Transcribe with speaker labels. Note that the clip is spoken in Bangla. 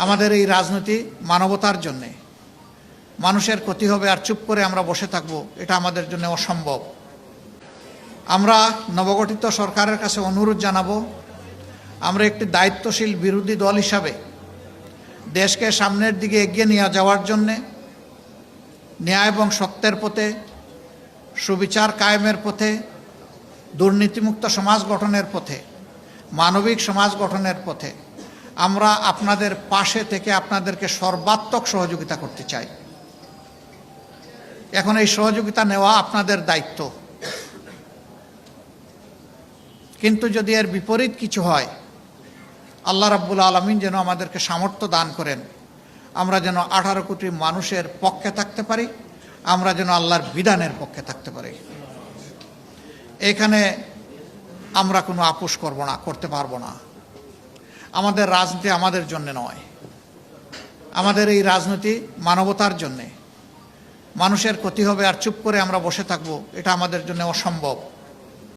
Speaker 1: আমাদের এই রাজনীতি মানবতার জন্যে, মানুষের ক্ষতি হবে আর চুপ করে আমরা বসে থাকব, এটা আমাদের জন্য অসম্ভব। আমরা নবগঠিত সরকারের কাছে অনুরোধ জানাবো, আমরা একটি দায়িত্বশীল বিরোধী দল হিসাবে দেশকে সামনের দিকে এগিয়ে নিয়ে যাওয়ার জন্যে, ন্যায় এবং সত্যের পথে, সুবিচার কায়েমের পথে, দুর্নীতিমুক্ত সমাজ গঠনের পথে, মানবিক সমাজ গঠনের পথে আমরা আপনাদের পাশে থেকে আপনাদেরকে সর্বাত্মক সহযোগিতা করতে চাই। এখন এই সহযোগিতা নেওয়া আপনাদের দায়িত্ব, কিন্তু যদি এর বিপরীত কিছু হয়, আল্লাহ রাব্বুল আলামিন যেন আমাদেরকে সামর্থ্য দান করেন, আমরা যেন 18 কোটি মানুষের পক্ষে থাকতে পারি, আমরা যেন আল্লাহর বিধানের পক্ষে থাকতে পারি। এখানে আমরা কোনো আপোষ করতে পারবো না। আমাদের রাজনীতি আমাদের জন্য নয়, আমাদের এই রাজনীতি মানবতার জন্যে। মানুষের ক্ষতি হবে আর চুপ করে আমরা বসে থাকবো, এটা আমাদের জন্য অসম্ভব।